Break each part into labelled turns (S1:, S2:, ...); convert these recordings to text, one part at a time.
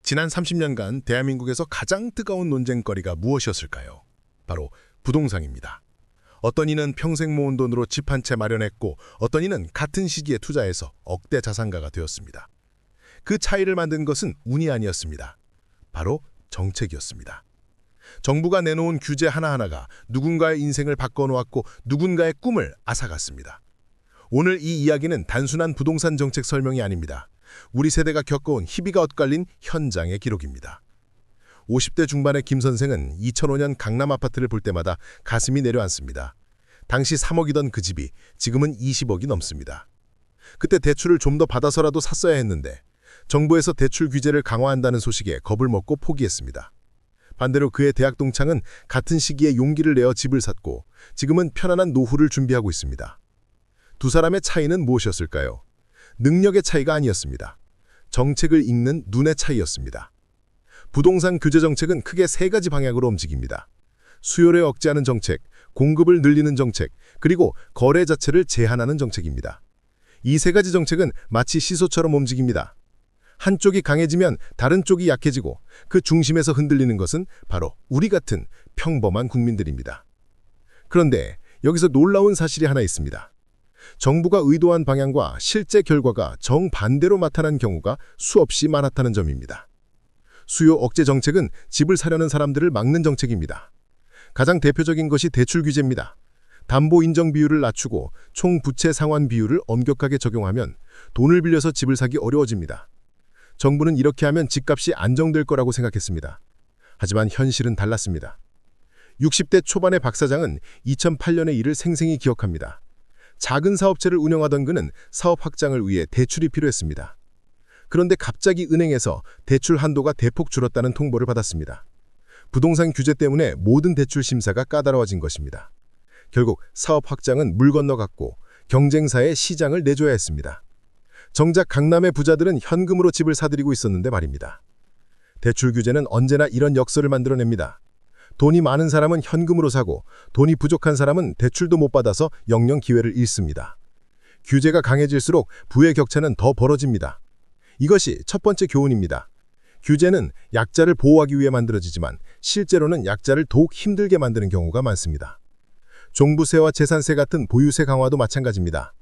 S1: 지난 30년간 대한민국에서 가장 뜨거운 논쟁거리가 무엇이었을까요? 바로 부동산입니다. 어떤 이는 평생 모은 돈으로 집 한 채 마련했고 어떤 이는 같은 시기에 투자해서 억대 자산가가 되었습니다. 그 차이를 만든 것은 운이 아니었습니다. 바로 정책이었습니다. 정부가 내놓은 규제 하나하나가 누군가의 인생을 바꿔놓았고 누군가의 꿈을 앗아갔습니다. 오늘 이 이야기는 단순한 부동산 정책 설명이 아닙니다. 우리 세대가 겪어온 희비가 엇갈린 현장의 기록입니다. 50대 중반의 김 선생은 2005년 강남 아파트를 볼 때마다 가슴이 내려앉습니다. 당시 3억이던 그 집이 지금은 20억이 넘습니다. 그때 대출을 좀 더 받아서라도 샀어야 했는데 정부에서 대출 규제를 강화한다는 소식에 겁을 먹고 포기했습니다. 반대로 그의 대학 동창은 같은 시기에 용기를 내어 집을 샀고 지금은 편안한 노후를 준비하고 있습니다. 두 사람의 차이는 무엇이었을까요? 능력의 차이가 아니었습니다. 정책을 읽는 눈의 차이였습니다. 부동산 규제 정책은 크게 세 가지 방향으로 움직입니다. 수요를 억제하는 정책, 공급을 늘리는 정책, 그리고 거래 자체를 제한하는 정책입니다. 이 세 가지 정책은 마치 시소처럼 움직입니다. 한쪽이 강해지면 다른 쪽이 약해지고 그 중심에서 흔들리는 것은 바로 우리 같은 평범한 국민들입니다. 그런데 여기서 놀라운 사실이 하나 있습니다. 정부가 의도한 방향과 실제 결과가 정반대로 나타난 경우가 수없이 많았다는 점입니다. 수요 억제 정책은 집을 사려는 사람들을 막는 정책입니다. 가장 대표적인 것이 대출 규제입니다. 담보 인정 비율을 낮추고 총 부채 상환 비율을 엄격하게 적용하면 돈을 빌려서 집을 사기 어려워집니다. 정부는 이렇게 하면 집값이 안정될 거라고 생각했습니다. 하지만 현실은 달랐습니다. 60대 초반의 박 사장은 2008년의 일을 생생히 기억합니다. 작은 사업체를 운영하던 그는 사업 확장을 위해 대출이 필요했습니다. 그런데 갑자기 은행에서 대출 한도가 대폭 줄었다는 통보를 받았습니다. 부동산 규제 때문에 모든 대출 심사가 까다로워진 것입니다. 결국 사업 확장은 물 건너갔고 경쟁사에 시장을 내줘야 했습니다. 정작 강남의 부자들은 현금으로 집을 사들이고 있었는데 말입니다. 대출 규제는 언제나 이런 역설을 만들어냅니다. 돈이 많은 사람은 현금으로 사고 돈이 부족한 사람은 대출도 못 받아서 영영 기회를 잃습니다. 규제가 강해질수록 부의 격차는 더 벌어집니다. 이것이 첫 번째 교훈입니다. 규제는 약자를 보호하기 위해 만들어지지만 실제로는 약자를 더욱 힘들게 만드는 경우가 많습니다. 종부세와 재산세 같은 보유세 강화도 마찬가지입니다.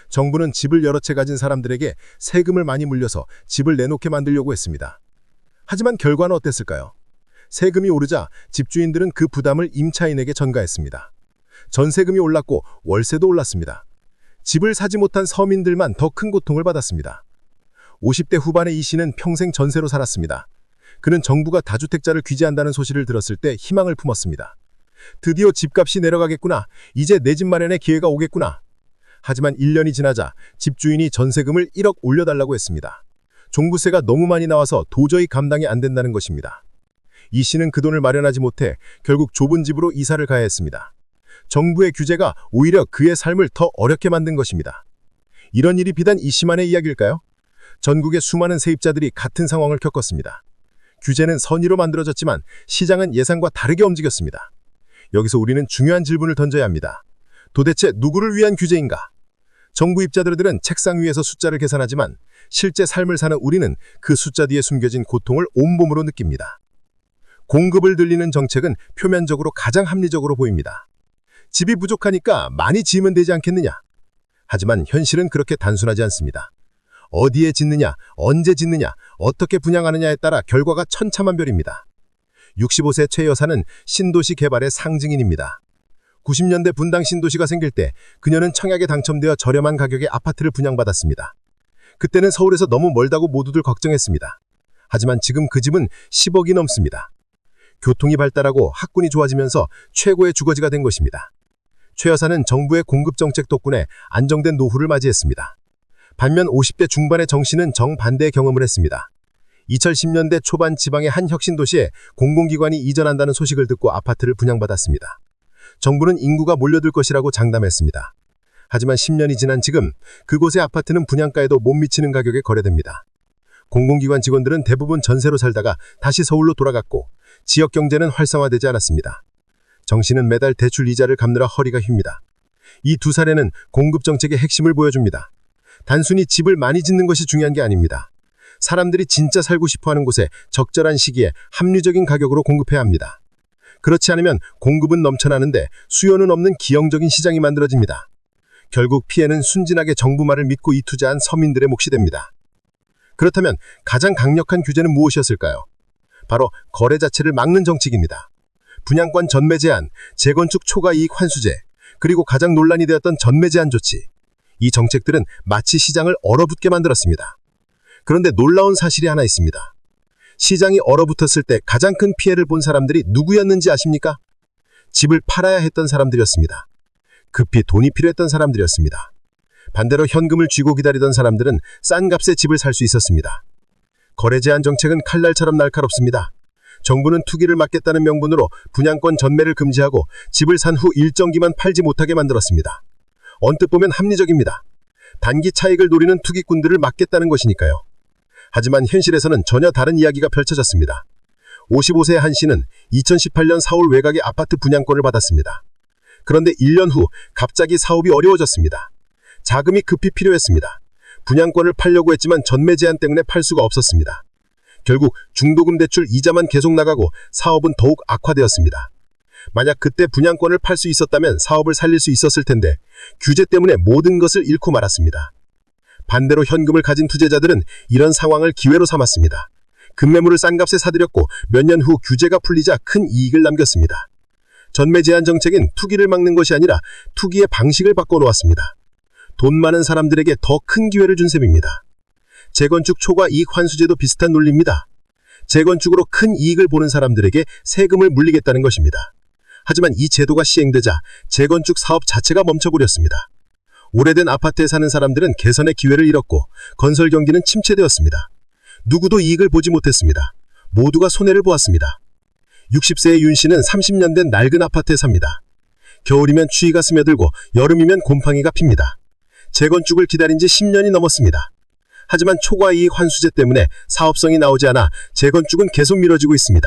S1: 정부는 집을 여러 채 가진 사람들에게 세금을 많이 물려서 집을 내놓게 만들려고 했습니다. 하지만 결과는 어땠을까요? 세금이 오르자 집주인들은 그 부담을 임차인에게 전가했습니다. 전세금이 올랐고 월세도 올랐습니다. 집을 사지 못한 서민들만 더 큰 고통을 받았습니다. 50대 후반의 이 씨는 평생 전세로 살았습니다. 그는 정부가 다주택자를 규제한다는 소식을 들었을 때 희망을 품었습니다. 드디어 집값이 내려가겠구나. 이제 내 집 마련의 기회가 오겠구나. 하지만 1년이 지나자 집주인이 전세금을 1억 올려달라고 했습니다. 종부세가 너무 많이 나와서 도저히 감당이 안 된다는 것입니다. 이 씨는 그 돈을 마련하지 못해 결국 좁은 집으로 이사를 가야 했습니다. 정부의 규제가 오히려 그의 삶을 더 어렵게 만든 것입니다. 이런 일이 비단 이 씨만의 이야기일까요? 전국의 수많은 세입자들이 같은 상황을 겪었습니다. 규제는 선의로 만들어졌지만 시장은 예상과 다르게 움직였습니다. 여기서 우리는 중요한 질문을 던져야 합니다. 도대체 누구를 위한 규제인가? 정부 입자들은 책상 위에서 숫자를 계산하지만 실제 삶을 사는 우리는 그 숫자 뒤에 숨겨진 고통을 온몸으로 느낍니다. 공급을 늘리는 정책은 표면적으로 가장 합리적으로 보입니다. 집이 부족하니까 많이 지으면 되지 않겠느냐? 하지만 현실은 그렇게 단순하지 않습니다. 어디에 짓느냐, 언제 짓느냐, 어떻게 분양하느냐에 따라 결과가 천차만별입니다. 65세 최 여사는 신도시 개발의 상징인입니다. 90년대 분당 신도시가 생길 때 그녀는 청약에 당첨되어 저렴한 가격의 아파트를 분양받았습니다. 그때는 서울에서 너무 멀다고 모두들 걱정했습니다. 하지만 지금 그 집은 10억이 넘습니다. 교통이 발달하고 학군이 좋아지면서 최고의 주거지가 된 것입니다. 최 여사는 정부의 공급 정책 덕분에 안정된 노후를 맞이했습니다. 반면 50대 중반의 정 씨는 정반대의 경험을 했습니다. 2010년대 초반 지방의 한 혁신도시에 공공기관이 이전한다는 소식을 듣고 아파트를 분양받았습니다. 정부는 인구가 몰려들 것이라고 장담했습니다. 하지만 10년이 지난 지금 그곳의 아파트는 분양가에도 못 미치는 가격에 거래됩니다. 공공기관 직원들은 대부분 전세로 살다가 다시 서울로 돌아갔고 지역 경제는 활성화되지 않았습니다. 정 씨는 매달 대출 이자를 갚느라 허리가 휩니다. 이 두 사례는 공급 정책의 핵심을 보여줍니다. 단순히 집을 많이 짓는 것이 중요한 게 아닙니다.
S2: 사람들이 진짜 살고 싶어하는 곳에 적절한 시기에 합리적인 가격으로 공급해야 합니다. 그렇지 않으면 공급은 넘쳐나는데 수요는 없는 기형적인 시장이 만들어집니다. 결국 피해는 순진하게 정부 말을 믿고 이투자한 서민들의 몫이 됩니다. 그렇다면 가장 강력한 규제는 무엇이었을까요? 바로 거래 자체를 막는 정책입니다. 분양권 전매 제한, 재건축 초과 이익 환수제, 그리고 가장 논란이 되었던 전매 제한 조치. 이 정책들은 마치 시장을 얼어붙게 만들었습니다. 그런데 놀라운 사실이 하나 있습니다. 시장이 얼어붙었을 때 가장 큰 피해를 본 사람들이 누구였는지 아십니까? 집을 팔아야 했던 사람들이었습니다. 급히 돈이 필요했던 사람들이었습니다. 반대로 현금을 쥐고 기다리던 사람들은 싼 값에 집을 살 수 있었습니다. 거래 제한 정책은 칼날처럼 날카롭습니다. 정부는 투기를 막겠다는 명분으로 분양권 전매를 금지하고 집을 산 후 일정 기만 팔지 못하게 만들었습니다. 언뜻 보면 합리적입니다. 단기 차익을 노리는 투기꾼들을 막겠다는 것이니까요. 하지만 현실에서는 전혀 다른 이야기가 펼쳐졌습니다. 55세의 한 씨는 2018년 서울 외곽의 아파트 분양권을 받았습니다. 그런데 1년 후 갑자기 사업이 어려워졌습니다. 자금이 급히 필요했습니다. 분양권을 팔려고 했지만 전매 제한 때문에 팔 수가 없었습니다. 결국 중도금 대출 이자만 계속 나가고 사업은 더욱 악화되었습니다. 만약 그때 분양권을 팔 수 있었다면 사업을 살릴 수 있었을 텐데 규제 때문에 모든 것을 잃고 말았습니다. 반대로 현금을 가진 투자자들은 이런 상황을 기회로 삼았습니다. 급매물을 싼 값에 사들였고 몇 년 후 규제가 풀리자 큰 이익을 남겼습니다. 전매 제한 정책은 투기를 막는 것이 아니라 투기의 방식을 바꿔놓았습니다. 돈 많은 사람들에게 더 큰 기회를 준 셈입니다. 재건축 초과 이익 환수제도 비슷한 논리입니다. 재건축으로 큰 이익을 보는 사람들에게 세금을 물리겠다는 것입니다. 하지만 이 제도가 시행되자 재건축 사업 자체가 멈춰버렸습니다. 오래된 아파트에 사는 사람들은 개선의 기회를 잃었고 건설 경기는 침체되었습니다. 누구도 이익을 보지 못했습니다. 모두가 손해를 보았습니다. 60세의 윤 씨는 30년 된 낡은 아파트에 삽니다. 겨울이면 추위가 스며들고 여름이면 곰팡이가 핍니다. 재건축을 기다린 지 10년이 넘었습니다. 하지만 초과 이익 환수제 때문에 사업성이 나오지 않아 재건축은 계속 미뤄지고 있습니다.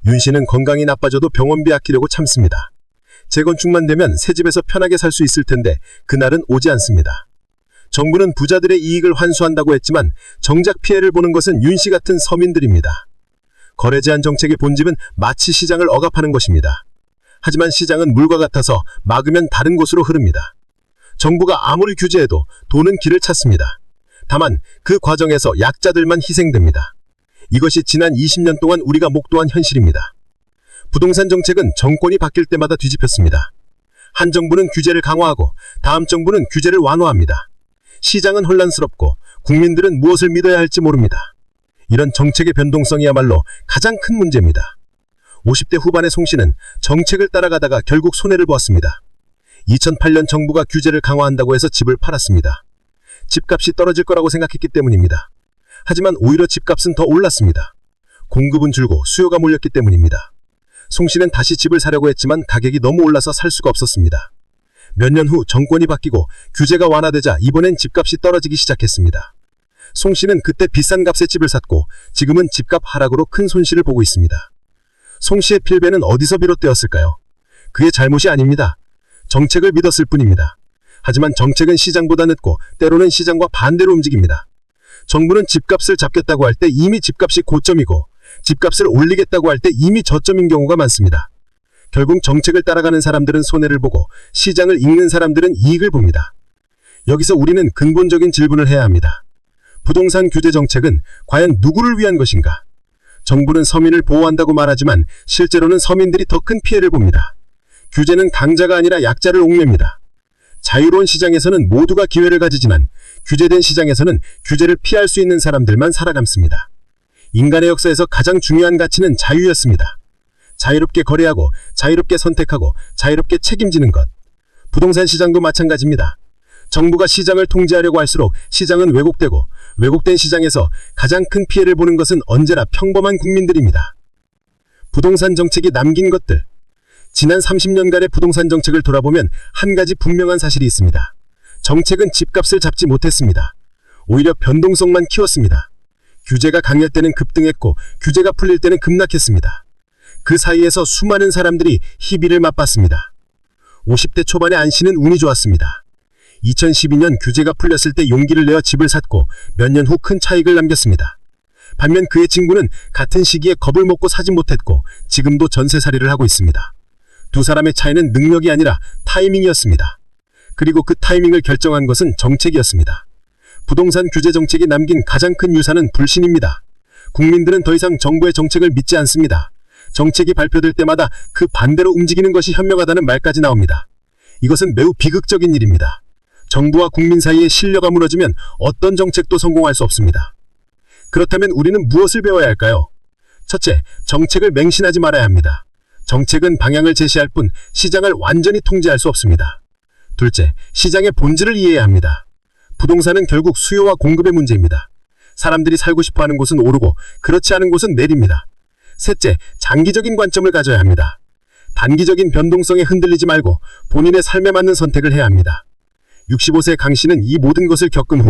S2: 윤 씨는 건강이 나빠져도 병원비 아끼려고 참습니다. 재건축만 되면 새 집에서 편하게 살 수 있을 텐데 그날은 오지 않습니다. 정부는 부자들의 이익을 환수한다고 했지만 정작 피해를 보는 것은 윤 씨 같은 서민들입니다. 거래 제한 정책의 본질은 마치 시장을 억압하는 것입니다. 하지만 시장은 물과 같아서 막으면 다른 곳으로 흐릅니다. 정부가 아무리 규제해도 돈은 길을 찾습니다. 다만 그 과정에서 약자들만 희생됩니다. 이것이 지난 20년 동안 우리가 목도한 현실입니다. 부동산 정책은 정권이 바뀔 때마다 뒤집혔습니다. 한 정부는 규제를 강화하고 다음 정부는 규제를 완화합니다. 시장은 혼란스럽고 국민들은 무엇을 믿어야 할지 모릅니다. 이런 정책의 변동성이야말로 가장 큰 문제입니다. 50대 후반의 송 씨는 정책을 따라가다가 결국 손해를 보았습니다. 2008년 정부가 규제를 강화한다고 해서 집을 팔았습니다. 집값이 떨어질 거라고 생각했기 때문입니다. 하지만 오히려 집값은 더 올랐습니다. 공급은 줄고 수요가 몰렸기 때문입니다. 송 씨는 다시 집을 사려고 했지만 가격이 너무 올라서 살 수가 없었습니다. 몇 년 후 정권이 바뀌고 규제가 완화되자 이번엔 집값이 떨어지기 시작했습니다. 송 씨는 그때 비싼 값에 집을 샀고 지금은 집값 하락으로 큰 손실을 보고 있습니다. 송 씨의 필배는 어디서 비롯되었을까요? 그의 잘못이 아닙니다. 정책을 믿었을 뿐입니다. 하지만 정책은 시장보다 늦고 때로는 시장과 반대로 움직입니다. 정부는 집값을 잡겠다고 할 때 이미 집값이 고점이고 집값을 올리겠다고 할 때 이미 저점인 경우가 많습니다. 결국 정책을 따라가는 사람들은 손해를 보고 시장을 읽는 사람들은 이익을 봅니다. 여기서 우리는 근본적인 질문을 해야 합니다. 부동산 규제 정책은 과연 누구를 위한 것인가? 정부는 서민을 보호한다고 말하지만 실제로는 서민들이 더 큰 피해를 봅니다. 규제는 강자가 아니라 약자를 옥매입니다. 자유로운 시장에서는 모두가 기회를 가지지만 규제된 시장에서는 규제를 피할 수 있는 사람들만 살아남습니다. 인간의 역사에서 가장 중요한 가치는 자유였습니다. 자유롭게 거래하고 자유롭게 선택하고 자유롭게 책임지는 것. 부동산 시장도 마찬가지입니다. 정부가 시장을 통제하려고 할수록 시장은 왜곡되고 왜곡된 시장에서 가장 큰 피해를 보는 것은 언제나 평범한 국민들입니다. 부동산 정책이 남긴 것들. 지난 30년간의 부동산 정책을 돌아보면 한 가지 분명한 사실이 있습니다. 정책은 집값을 잡지 못했습니다. 오히려 변동성만 키웠습니다. 규제가 강할 때는 급등했고 규제가 풀릴 때는 급락했습니다. 그 사이에서 수많은 사람들이 희비를 맛봤습니다. 50대 초반의 안 씨는 운이 좋았습니다. 2012년 규제가 풀렸을 때 용기를 내어 집을 샀고 몇 년 후 큰 차익을 남겼습니다. 반면 그의 친구는 같은 시기에 겁을 먹고 사지 못했고 지금도 전세살이를 하고 있습니다. 두 사람의 차이는 능력이 아니라 타이밍이었습니다. 그리고 그 타이밍을 결정한 것은 정책이었습니다. 부동산 규제 정책이 남긴 가장 큰 유산은 불신입니다. 국민들은 더 이상 정부의 정책을 믿지 않습니다. 정책이 발표될 때마다 그 반대로 움직이는 것이 현명하다는 말까지 나옵니다. 이것은 매우 비극적인 일입니다. 정부와 국민 사이의 신뢰가 무너지면 어떤 정책도 성공할 수 없습니다. 그렇다면 우리는 무엇을 배워야 할까요? 첫째, 정책을 맹신하지 말아야 합니다. 정책은 방향을 제시할 뿐 시장을 완전히 통제할 수 없습니다. 둘째, 시장의 본질을 이해해야 합니다. 부동산은 결국 수요와 공급의 문제입니다. 사람들이 살고 싶어하는 곳은 오르고 그렇지 않은 곳은 내립니다. 셋째, 장기적인 관점을 가져야 합니다. 단기적인 변동성에 흔들리지 말고 본인의 삶에 맞는 선택을 해야 합니다. 65세 강 씨는 이 모든 것을 겪은 후